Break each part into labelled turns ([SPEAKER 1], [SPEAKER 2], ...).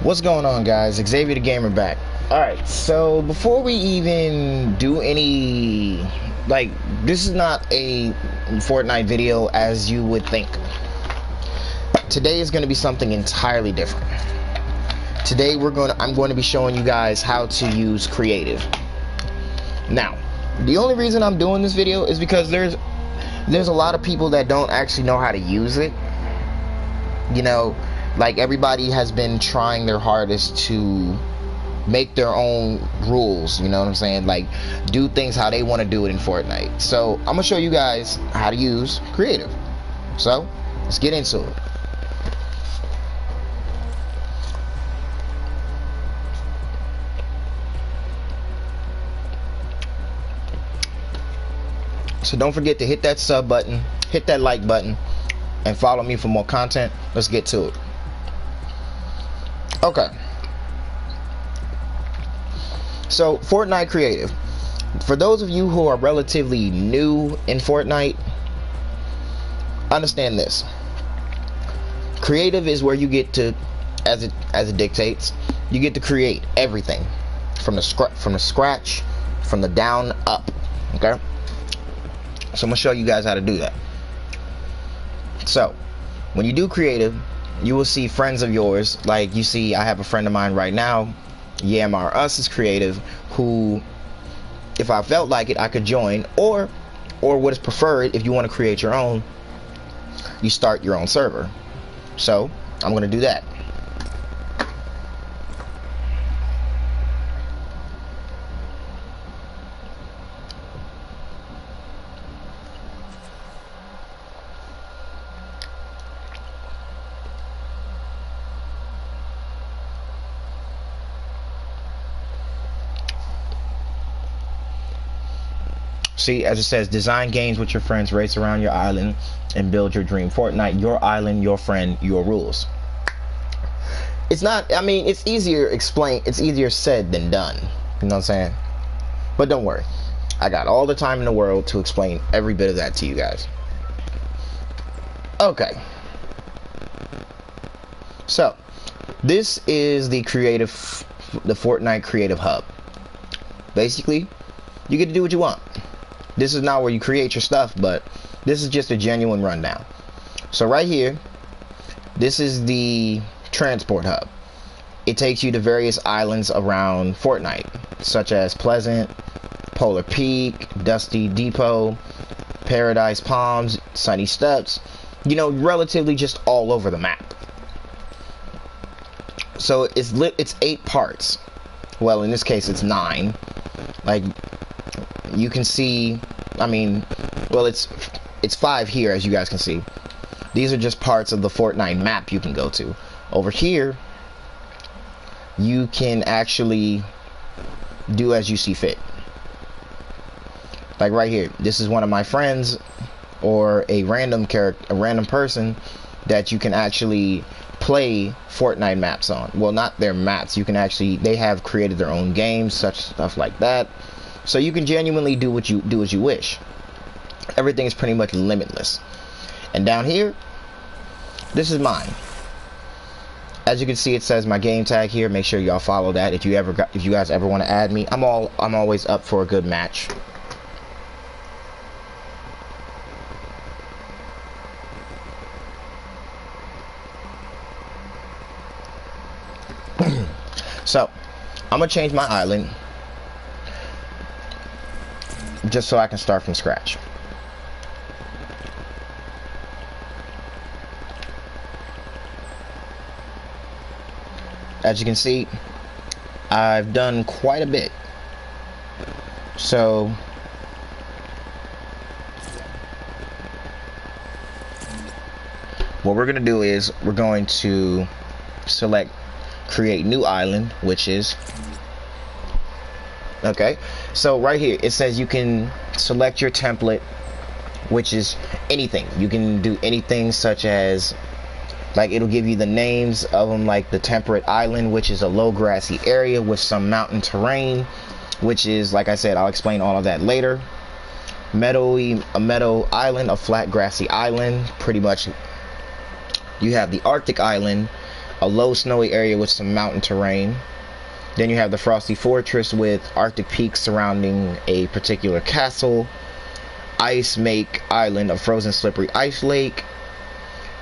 [SPEAKER 1] What's going on, guys? Xavier the Gamer back. Alright, so before we even do any, this is not a Fortnite video as you would think. Today is going to be something entirely different. Today I'm going to be showing you guys how to use creative. Now, the only reason I'm doing this video is because there's a lot of people that don't actually know how to use it. You know, like, everybody has been trying their hardest to make their own rules, you know what I'm saying? Like, do things how they want to do it in Fortnite. So, I'm going to show you guys how to use creative. So, let's get into it. So, don't forget to hit that sub button, hit that like button, and follow me for more content. Let's get to it. Okay, so Fortnite creative. For those of you who are relatively new in Fortnite, understand this. Creative is where you get to, as it dictates, you get to create everything from the scratch, from the down up. Okay, so I'm gonna show you guys how to do that. So when you do creative, you will see friends of yours. Like, you see, I have a friend of mine right now, Yamar Us is creative, who, if I felt like it, I could join, or what is preferred, if you want to create your own, you start your own server. So I'm going to do that. See, as it says, design games with your friends, race around your island, and build your dream Fortnite. Your island, your friend, your rules. It's not, I mean, it's easier said than done. You know what I'm saying? But don't worry. I got all the time in the world to explain every bit of that to you guys. Okay. So, this is the Fortnite Creative Hub. Basically, you get to do what you want. This is not where you create your stuff, but this is just a genuine rundown. So right here, this is the transport hub. It takes you to various islands around Fortnite, such as Pleasant, Polar Peak, Dusty Depot, Paradise Palms, Sunny Steps, you know, relatively just all over the map. So it's 8 parts. Well, in this case, it's 9. Like, you can see, I mean, well, it's 5 here, as you guys can see. These are just parts of the Fortnite map you can go to. Over here, you can actually do as you see fit. Like right here, this is one of my friends, or a random person that you can actually play Fortnite maps on. Well, not their maps. You can actually, they have created their own games, such stuff like that. So you can genuinely do as you wish. Everything is pretty much limitless. And down here, this is mine. As you can see, it says my game tag here. Make sure y'all follow that if you guys ever want to add me. I'm always up for a good match. So I'm gonna change my island, just so I can start from scratch. As you can see, I've done quite a bit. So what we're going to do is we're going to select create new island, which is okay. So right here it says you can select your template, which is anything. You can do anything, such as, like, it'll give you the names of them, like the temperate island, which is a low grassy area with some mountain terrain, which is, like I said, I'll explain all of that later. A meadow island, a flat grassy island. Pretty much you have the Arctic island, a low snowy area with some mountain terrain. Then you have the Frosty Fortress with Arctic peaks surrounding a particular castle. Ice Make Island, a frozen slippery ice lake.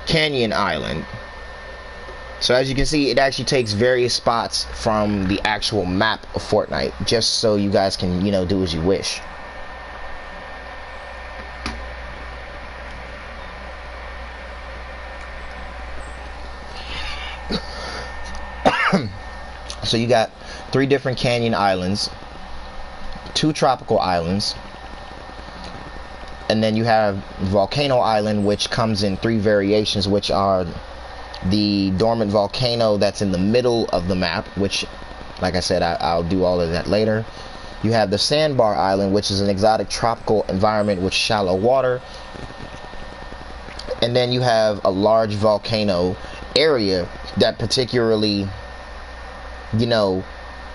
[SPEAKER 1] Canyon Island. So as you can see, it actually takes various spots from the actual map of Fortnite, just so you guys can, you know, do as you wish. So you got 3 different canyon islands, 2 tropical islands, and then you have Volcano Island, which comes in 3 variations, which are the dormant volcano that's in the middle of the map, which, like I said, I'll do all of that later. You have the Sandbar Island, which is an exotic tropical environment with shallow water. And then you have a large volcano area that particularly, you know,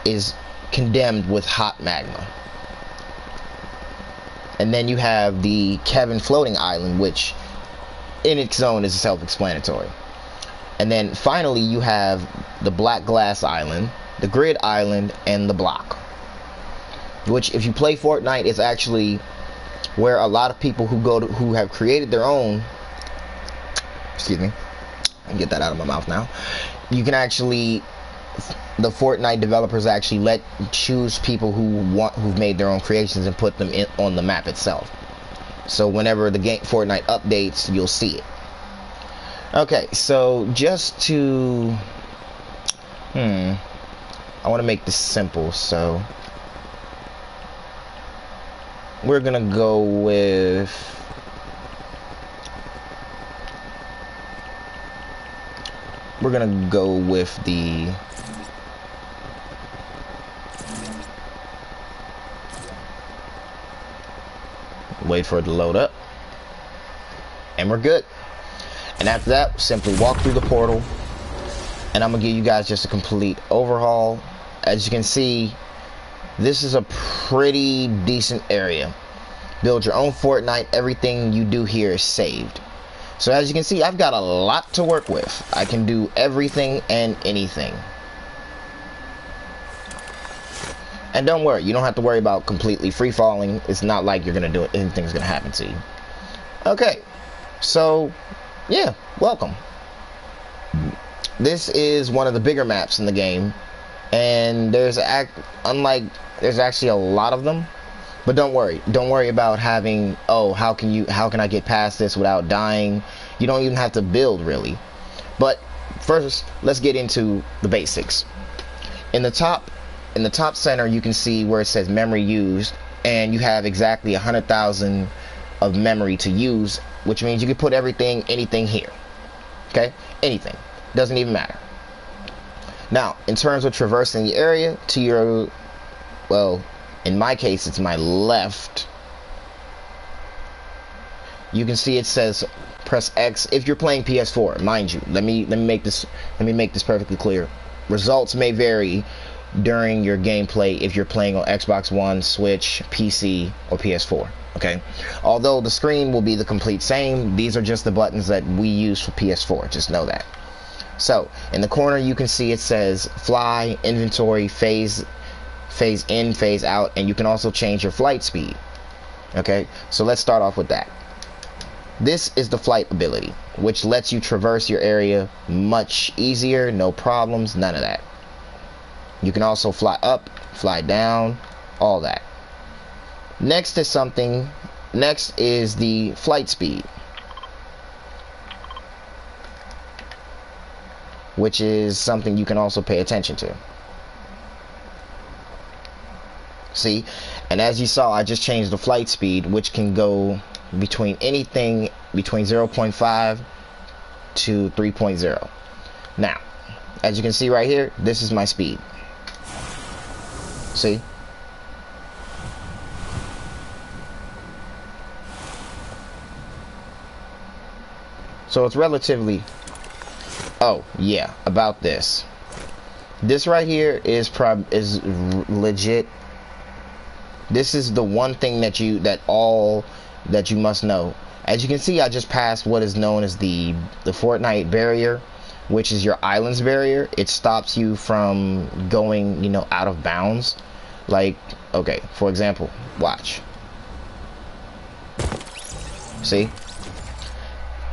[SPEAKER 1] is condemned with hot magma. And then you have the Kevin Floating Island, which in its own is self-explanatory. And then finally you have the Black Glass Island, the Grid Island, and the Block, which, if you play Fortnite, is actually where a lot of people who have created their own, excuse me, I can get that out of my mouth now, you can actually, the Fortnite developers actually choose people who've made their own creations and put them on the map itself. So whenever the game Fortnite updates, you'll see it. Okay, so just to I want to make this simple, so we're gonna go with the wait for it to load up, and we're good. And after that, simply walk through the portal, and I'm gonna give you guys just a complete overhaul. As you can see, this is a pretty decent area. Build your own Fortnite. Everything you do here is saved. So as you can see, I've got a lot to work with. I can do everything and anything. And don't worry, you don't have to worry about completely free falling. It's not like you're gonna do it, anything's gonna happen to you. Okay, so yeah, welcome. This is one of the bigger maps in the game, and there's actually a lot of them. But don't worry about having, oh, how can I get past this without dying? You don't even have to build, really. But first, let's get into the basics. In the top center, you can see where it says memory used, and you have exactly 100,000 of memory to use, which means you can put anything here. Okay, anything, doesn't even matter. Now, in terms of traversing the area, to your, well, in my case, it's my left. You can see it says press X if you're playing PS4. Mind you, let me make this perfectly clear. Results may vary during your gameplay if you're playing on Xbox One, Switch, PC, or PS4. Okay, although the screen will be the complete same, these are just the buttons that we use for PS4. Just know that. So in the corner, you can see it says fly, inventory, phase in, phase out, and you can also change your flight speed. Okay, so let's start off with that. This is the flight ability, which lets you traverse your area much easier, no problems, none of that. You can also fly up, fly down, all that. Next is the flight speed, which is something you can also pay attention to. See, and as you saw, I just changed the flight speed, which can go between anything between 0.5 to 3.0. Now, as you can see right here, this is my speed. See? So it's relatively, oh yeah, about this. This right here is legit. This is the one thing that you must know. As you can see, I just passed what is known as the Fortnite barrier, which is your islands barrier. It stops you from going, you know, out of bounds. Like, okay, for example, watch. See?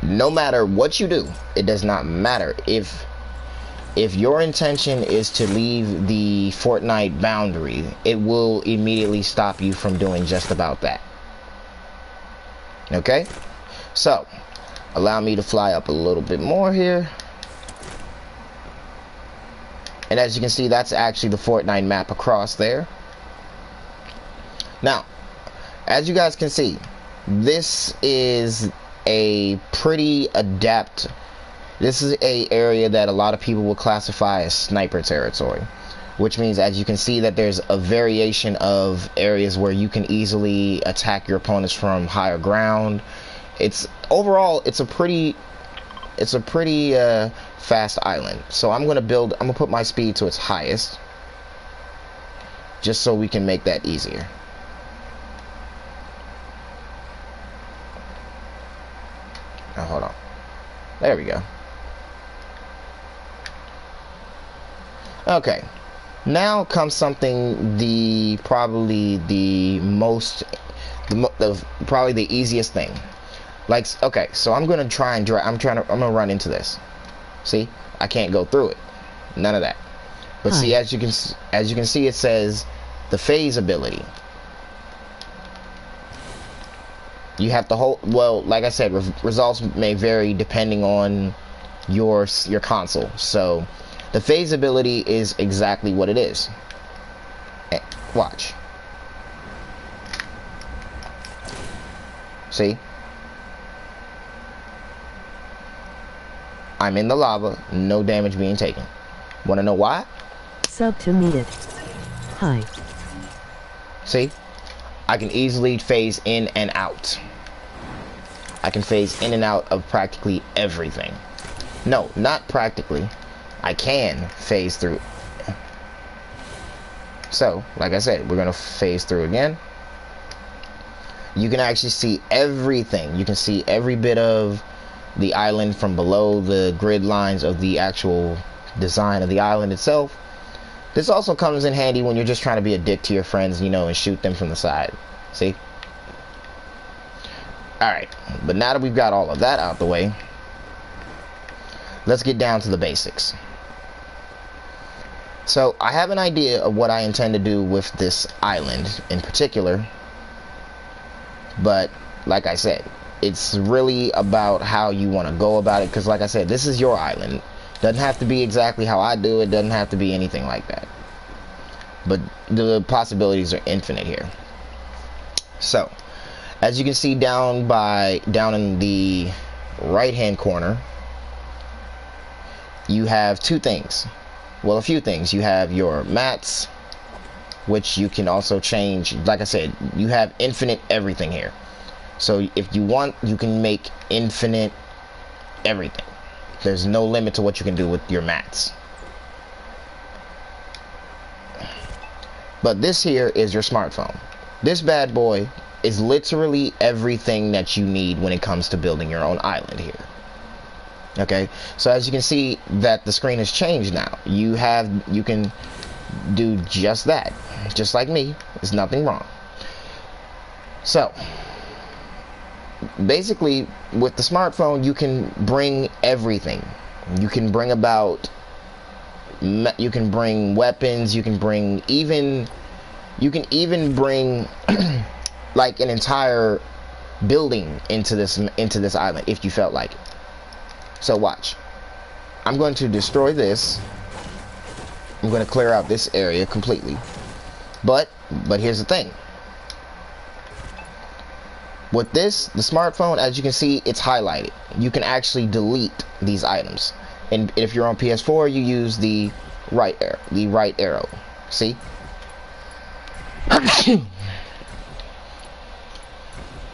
[SPEAKER 1] No matter what you do, it does not matter. If your intention is to leave the Fortnite boundary, it will immediately stop you from doing just about that. Okay? So, allow me to fly up a little bit more here. And as you can see, that's actually the Fortnite map across there. Now, as you guys can see, this is a pretty adept. This is a area that a lot of people will classify as sniper territory, which means, as you can see, that there's a variation of areas where you can easily attack your opponents from higher ground. It's overall, it's a pretty fast island. So I'm gonna put my speed to its highest, just so we can make that easier. Now hold on. There we go. Okay. Now comes something probably the easiest thing. Like, okay, so I'm gonna try and I'm gonna run into this. See, I can't go through it. None of that. But
[SPEAKER 2] Hi.
[SPEAKER 1] see, as you can see, it says the phase ability. You have to hold. Well, like I said, results may vary depending on your console. So, the phase ability is exactly what it is. Watch. See? I'm in the lava, no damage being taken. Want to know why?
[SPEAKER 2] Sub to meet it. Hi.
[SPEAKER 1] See? I can easily phase in and out. I can phase in and out of practically everything. No, not practically. I can phase through. So, like I said, we're going to phase through again. You can actually see everything. You can see every bit of the island from below the grid lines of the actual design of the island itself. This also comes in handy when you're just trying to be a dick to your friends, you know, and shoot them from the side. See? Alright, but now that we've got all of that out the way, let's get down to the basics. So, I have an idea of what I intend to do with this island in particular, but like I said, it's really about how you want to go about it, because like I said, this is your island. Doesn't have to be exactly how I do it, doesn't have to be anything like that. But the possibilities are infinite here. So, as you can see down in the right hand corner, you have two things. Well, a few things. You have your mats, which you can also change. Like I said, you have infinite everything here. So if you want, you can make infinite everything. There's no limit to what you can do with your mats. But this here is your smartphone. This bad boy is literally everything that you need when it comes to building your own island here. Okay, so as you can see that the screen has changed now. You can do just that. Just like me. There's nothing wrong. So basically, with the smartphone, you can bring everything. You can bring weapons. You can even bring like an entire building into this island if you felt like it. So watch. I'm going to destroy this. I'm going to clear out this area completely. But here's the thing. With this, the smartphone, as you can see, it's highlighted. You can actually delete these items. And if you're on PS4, you use the right arrow. See?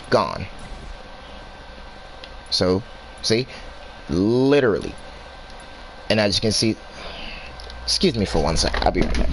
[SPEAKER 1] Gone. So, see? Literally. And as you can see, excuse me for 1 second. I'll be right back.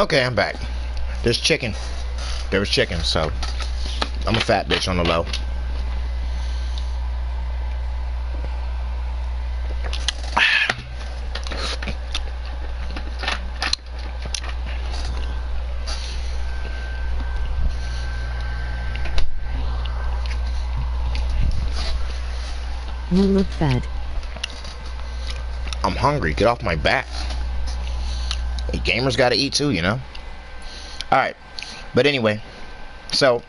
[SPEAKER 1] Okay, I'm back. There's chicken. There was chicken, so I'm a fat bitch on the low.
[SPEAKER 2] You look fat.
[SPEAKER 1] I'm hungry. Get off my back. Gamers gotta eat too, you know? Alright. But anyway. So.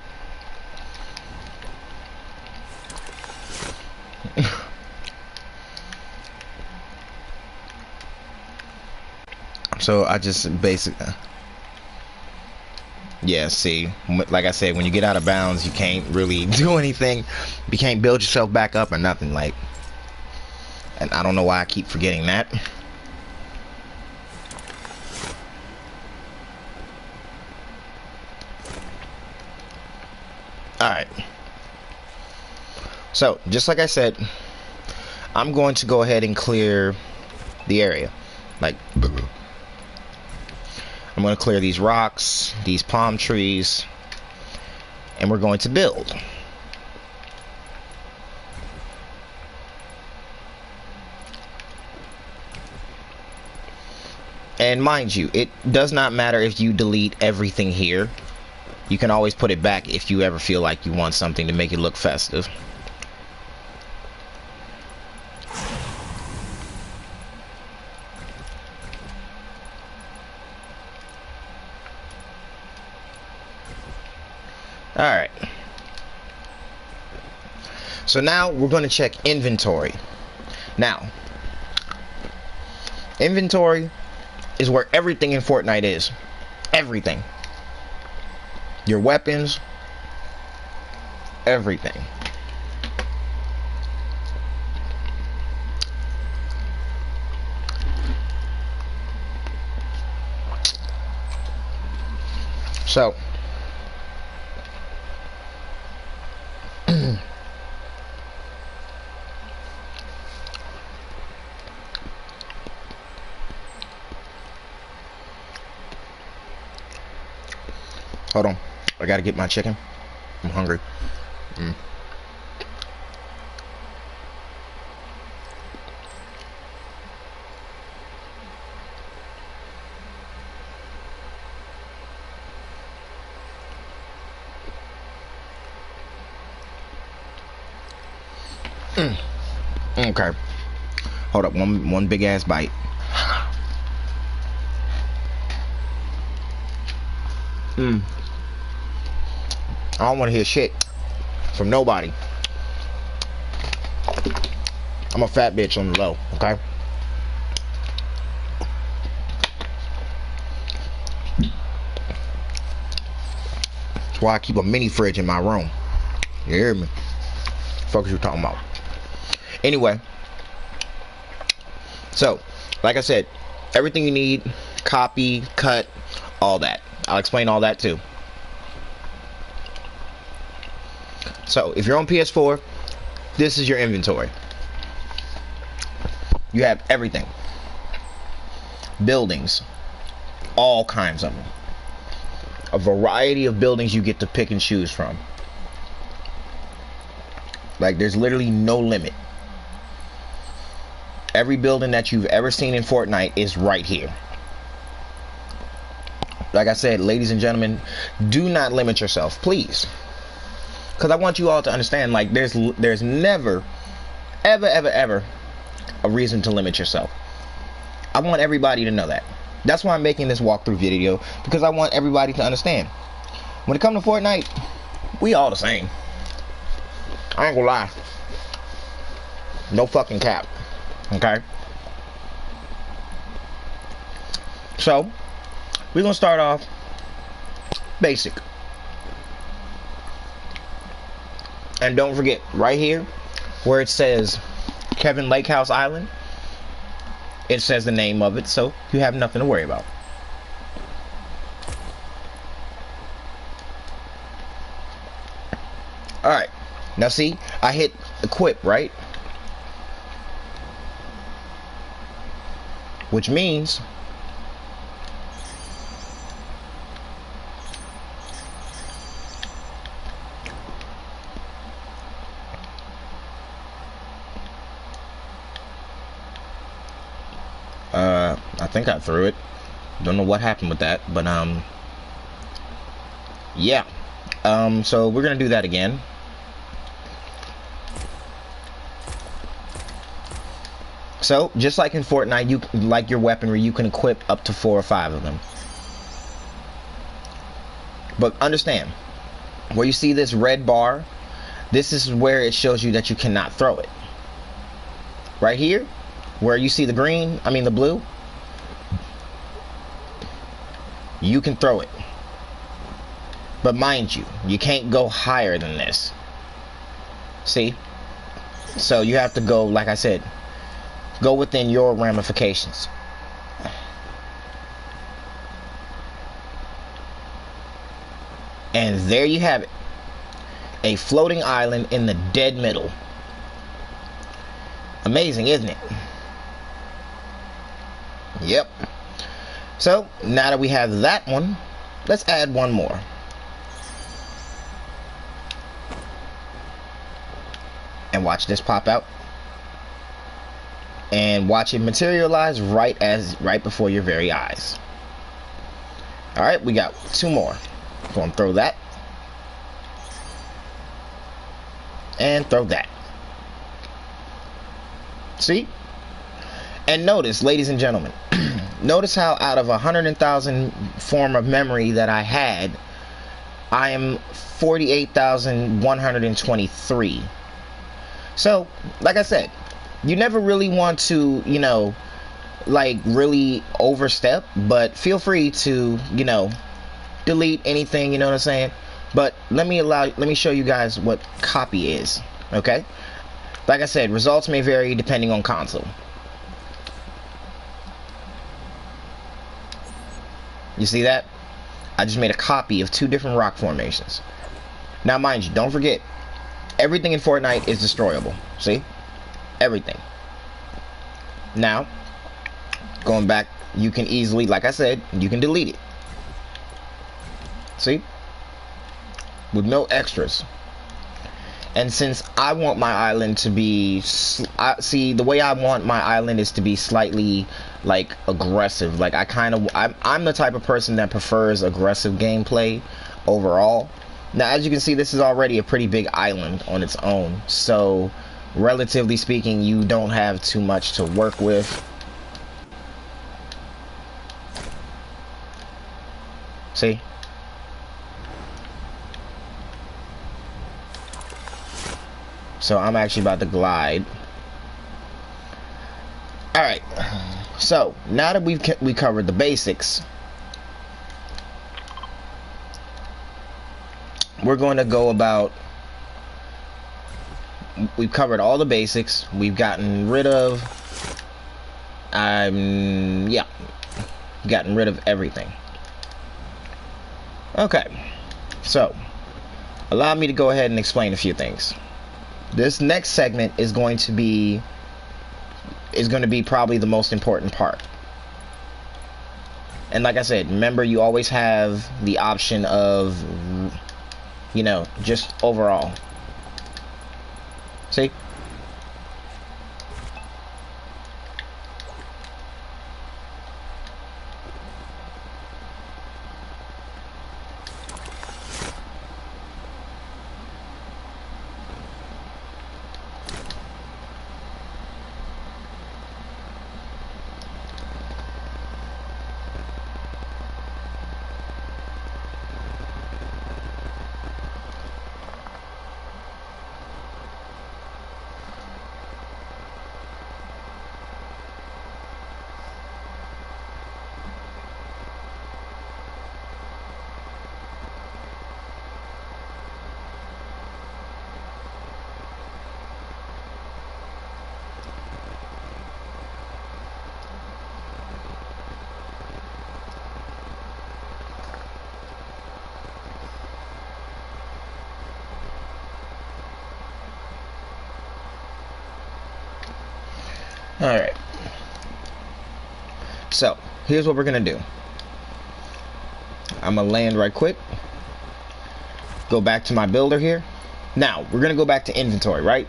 [SPEAKER 1] So I just basically. Yeah, see. Like I said, when you get out of bounds, you can't really do anything. You can't build yourself back up or nothing. Like. And I don't know why I keep forgetting that. Alright. So, just like I said, I'm going to go ahead and clear the area. Like, I'm going to clear these rocks, these palm trees, and we're going to build. And mind you, it does not matter if you delete everything here. You can always put it back if you ever feel like you want something to make it look festive. Alright. So now we're going to check inventory. Now, inventory is where everything in Fortnite is. Everything. Your weapons. Everything. So, hold on. I gotta get my chicken. I'm hungry. Okay. Hold up. One big ass bite. I don't want to hear shit from nobody. I'm a fat bitch on the low, okay? That's why I keep a mini fridge in my room. You hear me? Fuck you talking about? Anyway, so like I said, everything you need, copy, cut, all that. I'll explain all that too. So if you're on PS4, this is your inventory. You have everything. Buildings. All kinds of them. A variety of buildings you get to pick and choose from. Like, there's literally no limit. Every building that you've ever seen in Fortnite is right here. Like I said, ladies and gentlemen, do not limit yourself, please. Because I want you all to understand, like, there's never, ever a reason to limit yourself. I want everybody to know that. That's why I'm making this walkthrough video, because I want everybody to understand. When it comes to Fortnite, we all the same. I ain't gonna lie. No fucking cap. Okay? So, we're gonna start off basic. And don't forget, right here, where it says Kevin Lakehouse Island, it says the name of it, so you have nothing to worry about. Alright, now see, I hit equip, right? Which means I think I threw it. Don't know what happened with that, but yeah. So we're gonna do that again. So just like in Fortnite, you like your weaponry, you can equip up to 4 or 5 of them. But understand, where you see this red bar, this is where it shows you that you cannot throw it. Right here, where you see the green, I mean the blue, you can throw it. But mind you, you can't go higher than this. See? So you have to go, like I said, go within your ramifications. And there you have it. A floating island in the dead middle. Amazing, isn't it? Yep. So, now that we have that one, let's add one more. And watch this pop out. and watch it materialize right before your very eyes. All right, we got two more. Go and throw that, and throw that. See? And notice, ladies and gentlemen, notice how out of 100,000 form of memory that I had, I am 48,123. So, like I said, you never really want to, you know, like really overstep, but feel free to, you know, delete anything, you know what I'm saying? But let me show you guys what copy is, okay? Like I said, results may vary depending on console. You see that? I just made a copy of two different rock formations. Now, mind you, don't forget, everything in Fortnite is destroyable. See? Everything. Now, going back, you can easily, like I said, you can delete it. See? With no extras. And since I want my island to be, the way I want my island is to be slightly, like, aggressive. Like, I'm the type of person that prefers aggressive gameplay overall. Now, as you can see, this is already a pretty big island on its own. So, relatively speaking, you don't have too much to work with. See? So I'm actually about to glide. All right. So now that we covered the basics, we're going to go about. We've covered all the basics. We've gotten rid of. Yeah, gotten rid of everything. Okay. So allow me to go ahead and explain a few things. This next segment is going to be probably the most important part. And like I said, remember, you always have the option of, you know, just overall. See? Alright. So, here's what we're going to do. I'm going to land right quick. Go back to my builder here. Now, we're going to go back to inventory, right?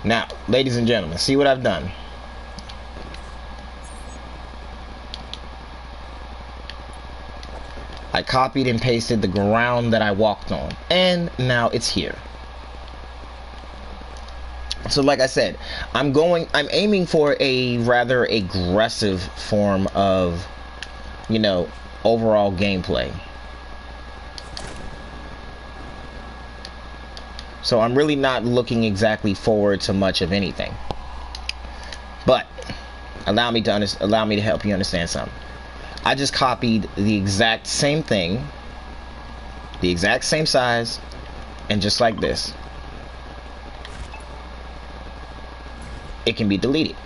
[SPEAKER 1] Now, ladies and gentlemen, see what I've done. I copied and pasted the ground that I walked on, and now it's here. So like I said, I'm aiming for a rather aggressive form of, you know, overall gameplay. So I'm really not looking exactly forward to much of anything. But allow me to help you understand something. I just copied the exact same thing, the exact same size, and just like this, it can be deleted.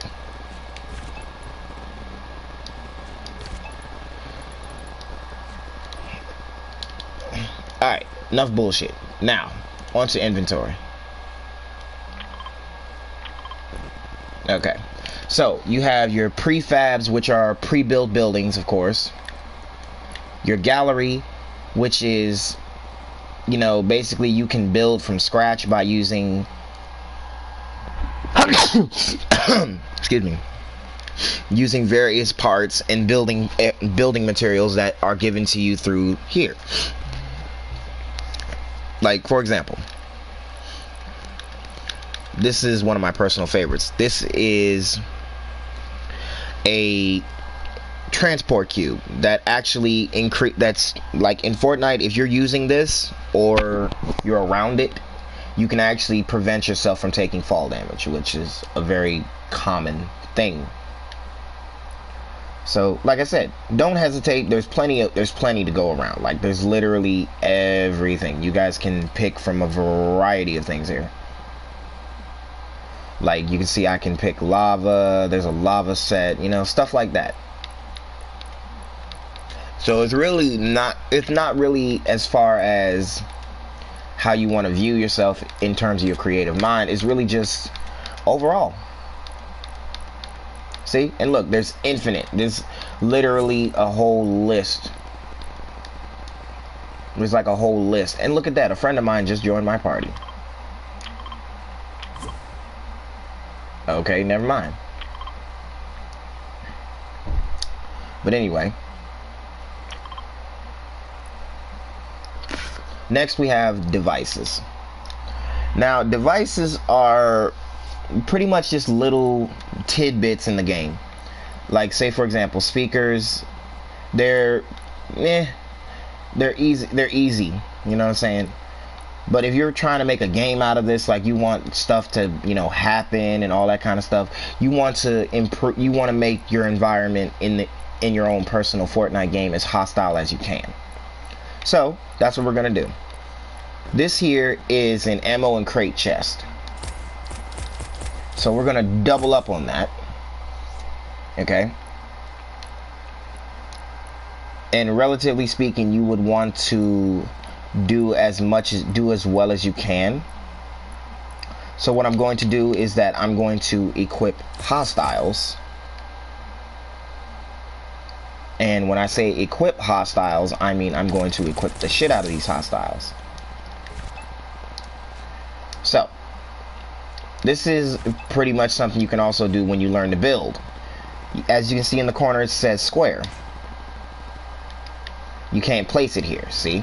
[SPEAKER 1] Alright, enough bullshit. Now, onto inventory. Okay. So you have your prefabs, which are pre-built buildings, of course. Your gallery, which is, you know, basically you can build from scratch by using excuse me, using various parts and building materials that are given to you through here. Like, for example, this is one of my personal favorites. This is a transport cube that actually that's like in Fortnite. If you're using this or you're around it, you can actually prevent yourself from taking fall damage, which is a very common thing. So like I said, don't hesitate. There's plenty to go around. Like, there's literally everything. You guys can pick from a variety of things here. Like, you can see I can pick lava. There's a lava set, you know, stuff like that. So it's not really as far as how you want to view yourself in terms of your creative mind. It's really just overall. See? And look, there's infinite. There's literally a whole list. There's like a whole list. And look at that. A friend of mine just joined my party. Okay, never mind. But anyway. Next we have devices. Now, devices are pretty much just little tidbits in the game. Like, say for example, speakers. They're easy, you know what I'm saying? But if you're trying to make a game out of this, like you want stuff to, you know, happen and all that kind of stuff, you want to improve, you want to make your environment in your own personal Fortnite game as hostile as you can. So that's what we're gonna do. This here is an ammo and crate chest. So we're gonna double up on that. Okay. And relatively speaking, you would want to do as well as you can. So what I'm going to do is that I'm going to equip hostiles. And when I say equip hostiles, I mean I'm going to equip the shit out of these hostiles. So this is pretty much something you can also do when you learn to build. As you can see in the corner, it says square. You can't place it here, see?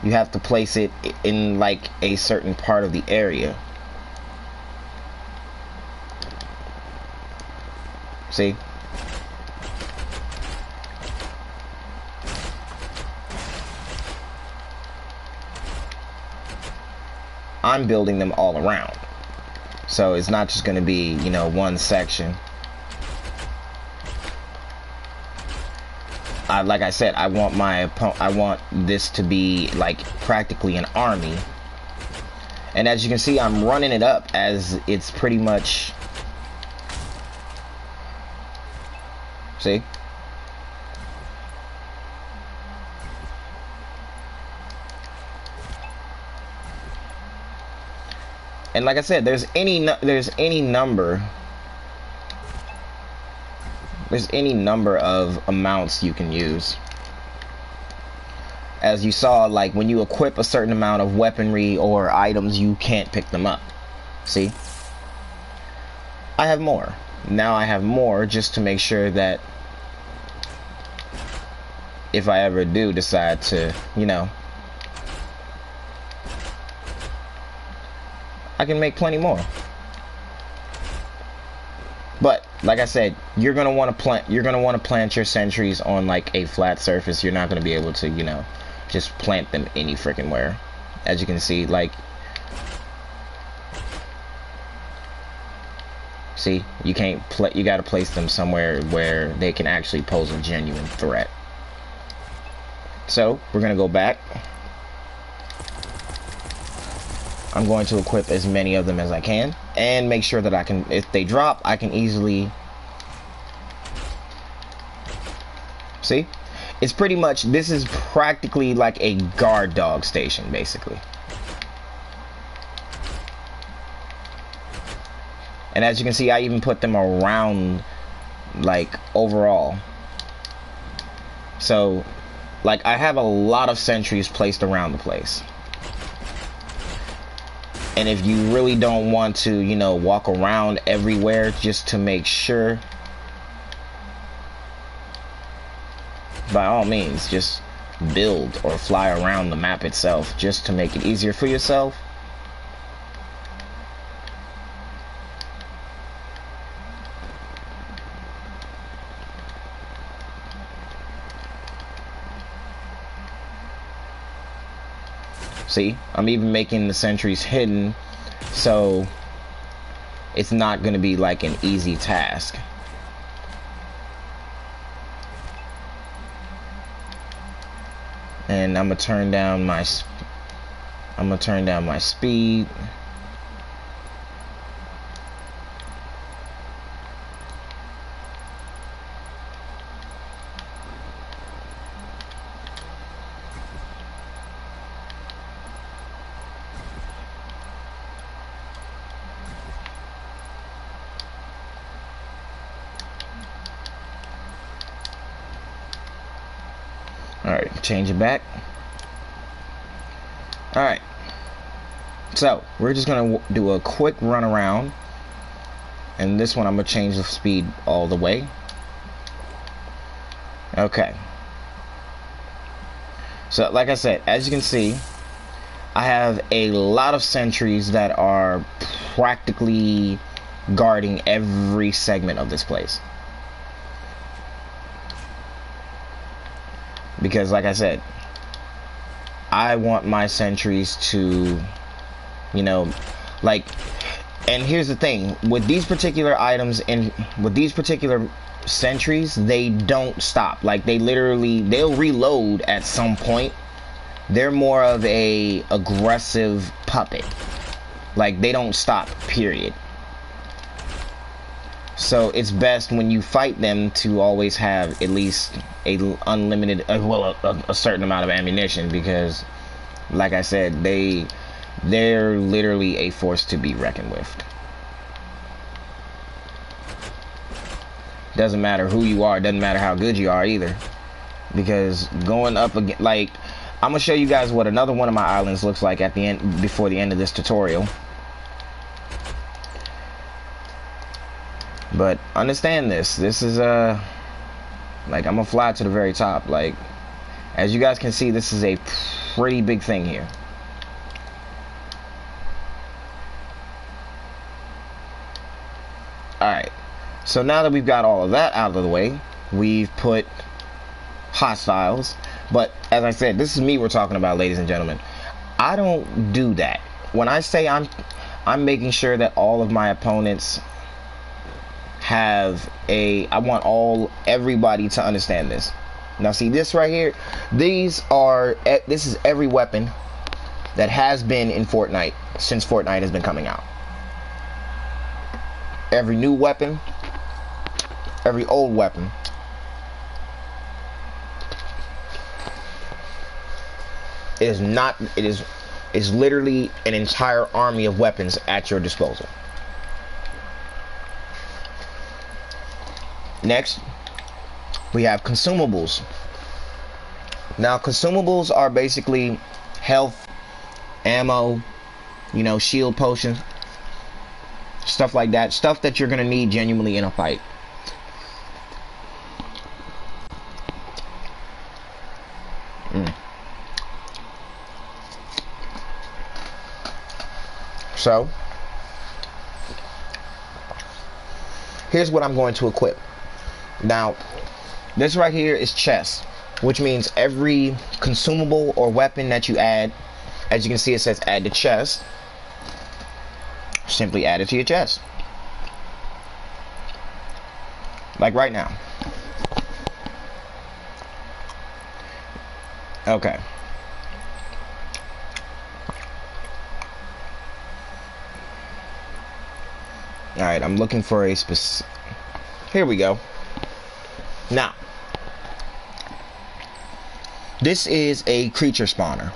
[SPEAKER 1] You have to place it in like a certain part of the area. See? I'm building them all around. So it's not just going to be, you know, one section. Like I said, I want this to be like practically an army. And as you can see, I'm running it up as it's pretty much, see? And like I said, there's any number of amounts you can use. As you saw, like when you equip a certain amount of weaponry or items, you can't pick them up. See? I have more. Now I have more just to make sure that if I ever do decide to, you know, I can make plenty more. But like I said, you're gonna want to plant your sentries on like a flat surface. You're not gonna be able to, you know, just plant them any freaking where. As you can see, like, see, you can't you gotta place them somewhere where they can actually pose a genuine threat. So we're gonna go back. I'm going to equip as many of them as I can and make sure that I can, if they drop, I can easily, see? It's pretty much, this is practically like a guard dog station, basically. And as you can see, I even put them around, like, overall. So, like, I have a lot of sentries placed around the place. And if you really don't want to, you know, walk around everywhere just to make sure, by all means, just build or fly around the map itself just to make it easier for yourself. See, I'm even making the sentries hidden, so it's not going to be like an easy task. And I'm gonna turn down my speed. Alright, change it back. Alright. So, we're just going to do a quick run around. And this one, I'm going to change the speed all the way. Okay. So, like I said, as you can see, I have a lot of sentries that are practically guarding every segment of this place. Because, like I said, I want my sentries to, you know, like, and here's the thing, with these particular items and with these particular sentries, they don't stop. Like, they'll reload at some point. They're more of a aggressive puppet. Like, they don't stop, period. So it's best when you fight them to always have at least a unlimited, a certain amount of ammunition, because, like I said, they're literally a force to be reckoned with. Doesn't matter who you are, doesn't matter how good you are either, because going up again, like, I'm gonna show you guys what another one of my islands looks like at the end, before the end of this tutorial. But understand this is like, I'm gonna fly to the very top. Like, as you guys can see, this is a pretty big thing here. Alright, so now that we've got all of that out of the way, we've put hostiles. But as I said, this is me we're talking about, ladies and gentlemen. I don't do that. When I say I'm making sure that all of my opponents have I want everybody to understand this. Now see this right here, this is every weapon that has been in Fortnite since Fortnite has been coming out. Every new weapon, every old weapon. It is literally an entire army of weapons at your disposal. Next, we have consumables. Now, consumables are basically health, ammo, you know, shield potions, stuff like that. Stuff that you're going to need genuinely in a fight. So, here's what I'm going to equip. Now, this right here is chest, which means every consumable or weapon that you add, as you can see, it says add to chest. Simply add it to your chest. Like right now. Okay. Alright, I'm looking for a specific... Here we go. Now, this is a creature spawner.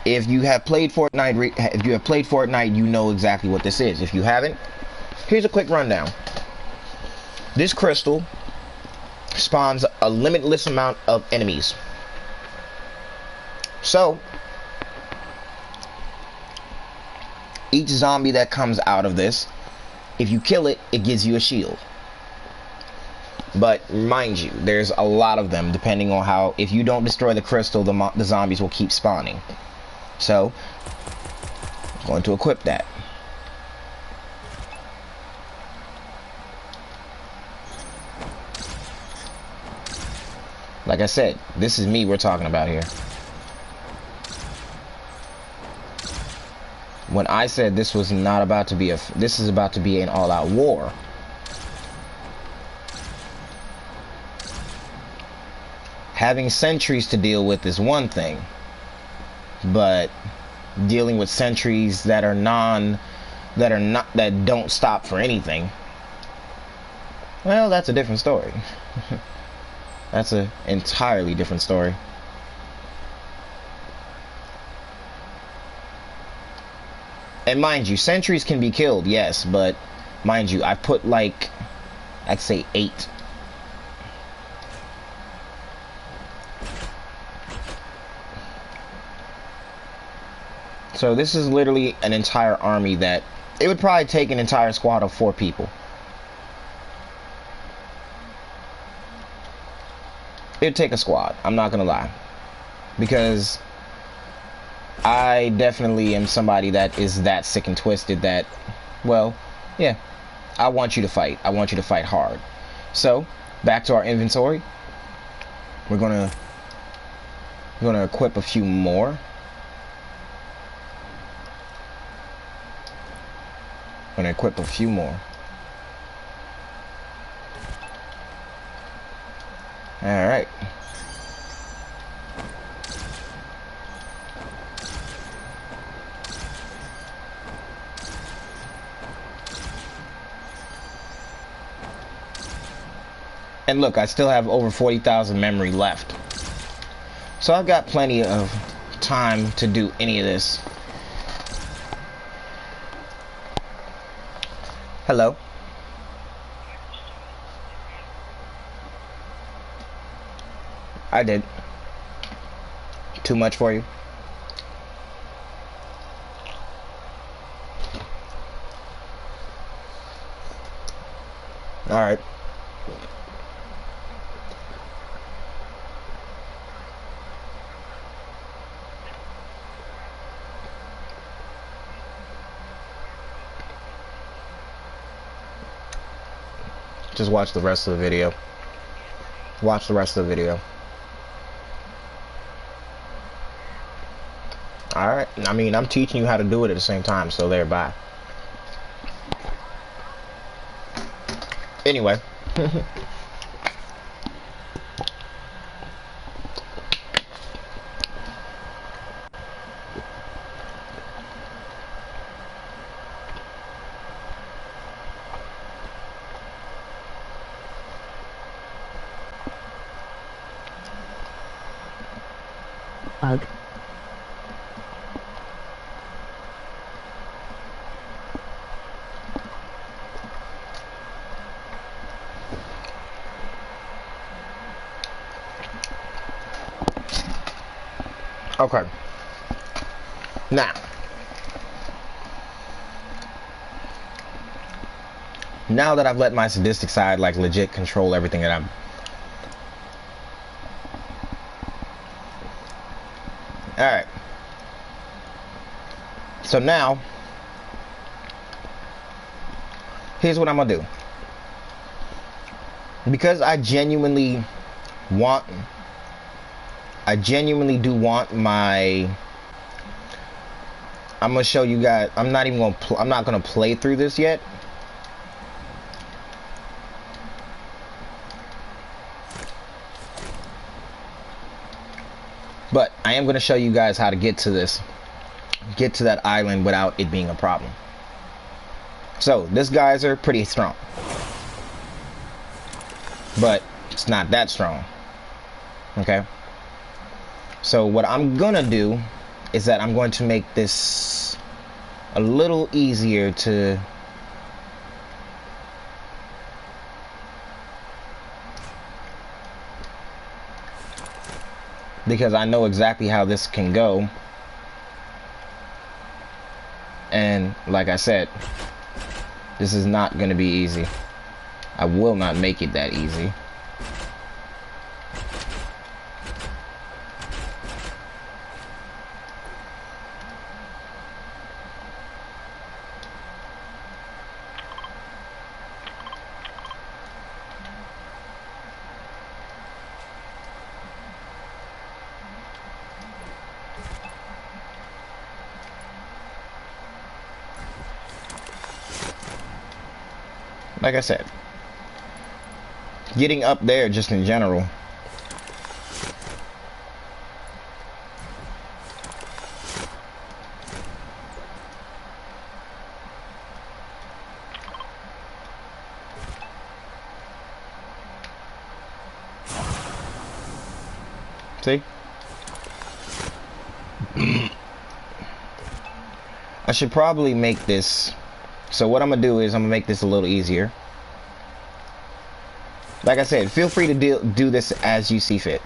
[SPEAKER 1] If you have played Fortnite, you know exactly what this is. If you haven't, here's a quick rundown. This crystal spawns a limitless amount of enemies. So, each zombie that comes out of this, if you kill it, it gives you a shield. But mind you, there's a lot of them depending on how, if you don't destroy the crystal, the zombies will keep spawning. So, I'm going to equip that. Like I said, this is me we're talking about here. When I said this was not about to be this is about to be an all-out war. Having sentries to deal with is one thing, but dealing with sentries that don't stop for anything, well, that's a different story. That's an entirely different story. And mind you, sentries can be killed, yes, but mind you, I put like, I'd say 8. So this is literally an entire army that, it would probably take an entire squad of 4 people. It'd take a squad, I'm not gonna lie. Because I definitely am somebody that is that sick and twisted that, well, yeah, I want you to fight. I want you to fight hard. So, back to our inventory. We're gonna equip a few more. Alright. And look, I still have over 40,000 memory left. So I've got plenty of time to do any of this. Hello. I did. Too much for you? Alright. Just watch the rest of the video. Watch the rest of the video. Alright, I mean, I'm teaching you how to do it at the same time, so thereby. Anyway.
[SPEAKER 2] Bug.
[SPEAKER 1] Okay. Now that I've let my sadistic side like legit control everything that I'm. Alright. So now, here's what I'm gonna do. Because I genuinely do want my. I'm gonna show you guys. I'm not gonna play through this yet. But I am gonna show you guys how to get to that island without it being a problem. So this geyser pretty strong, but it's not that strong. Okay. So what I'm gonna do is that I'm going to make this a little easier to because I know exactly how this can go. And like I said, this is not going to be easy. I will not make it that easy. Like I said, getting up there just in general. See? I should probably make this. So what I'm gonna do is I'm gonna make this a little easier. Like I said, feel free to do this as you see fit.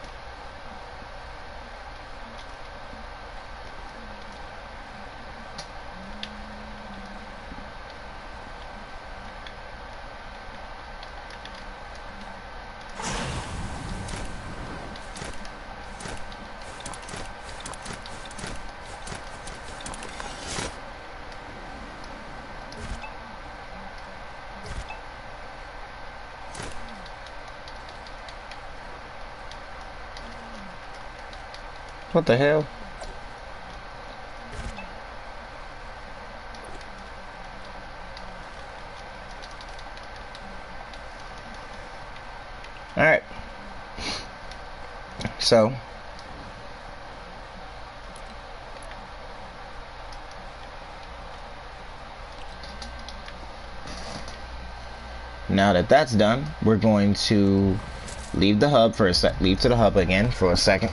[SPEAKER 1] What the hell? Alright. So. Now that that's done, we're going to leave the hub for a sec. Leave to the hub again for a second.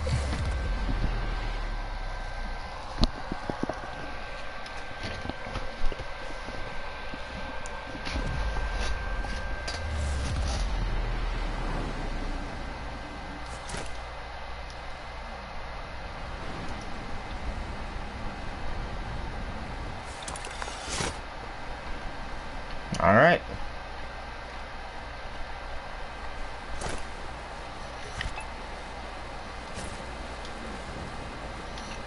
[SPEAKER 1] All right.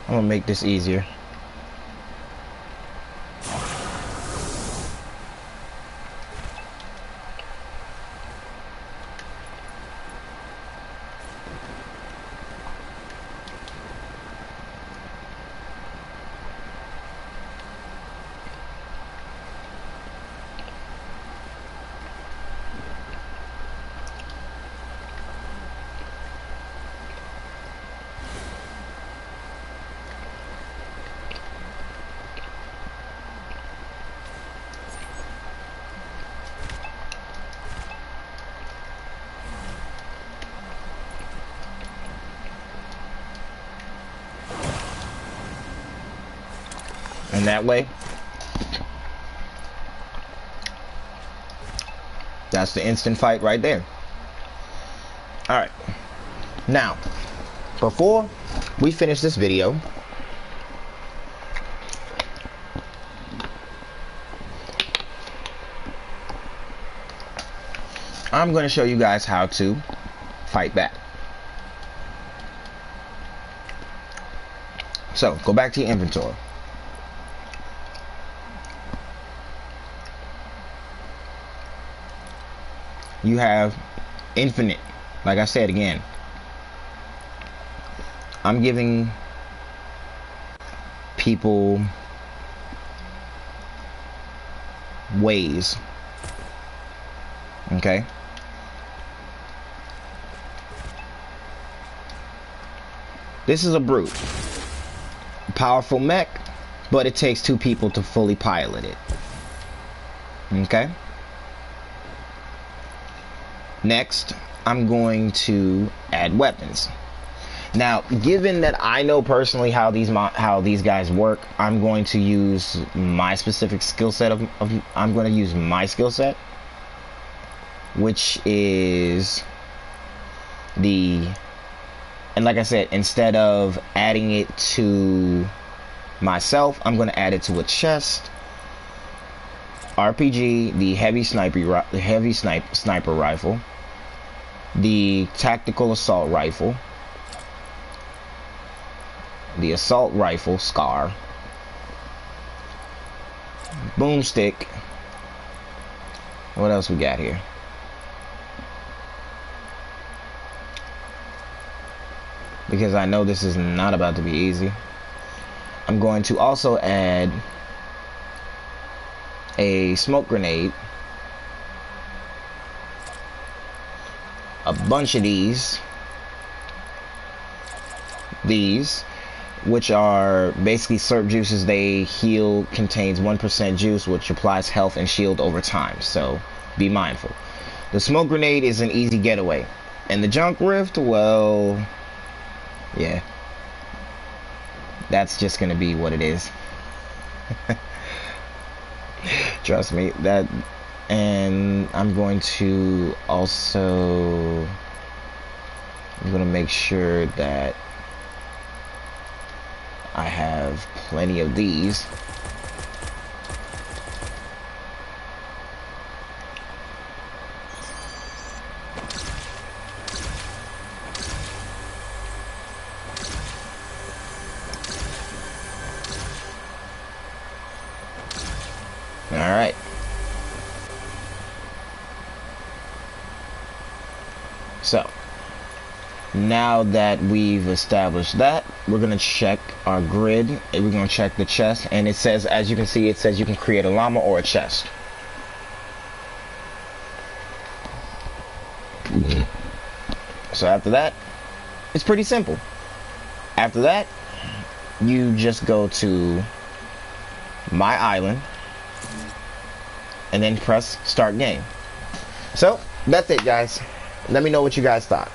[SPEAKER 1] I'm gonna make this easier. And that way, that's the instant fight right there. All right. Now, before we finish this video, I'm going to show you guys how to fight back. So, go back to your inventory. You have infinite. Like I said again, I'm giving people ways. Okay? This is a brute. Powerful mech, but it takes 2 people to fully pilot it. Okay? Next, I'm going to add weapons. Now, given that I know personally how these guys work, I'm going to use my specific skill set I'm going to use my skill set, which is and like I said, instead of adding it to myself, I'm going to add it to a chest. RPG, the heavy sniper rifle, the tactical assault rifle, the assault rifle SCAR, boomstick. What else we got here? Because I know this is not about to be easy. I'm going to also add a smoke grenade, a bunch of these, which are basically slurp juices. They heal, contains 1% juice, which applies health and shield over time, so be mindful. The smoke grenade is an easy getaway, and the junk rift, well, yeah, that's just gonna be what it is. Trust me, that. And I'm going to also, I'm gonna make sure that I have plenty of these. All right. So, now that we've established that, we're going to check our grid, and we're going to check the chest, and it says, as you can see, it says you can create a llama or a chest. So after that, it's pretty simple. After that, you just go to My Island, and then press Start Game. So, that's it, guys. Let me know what you guys thought.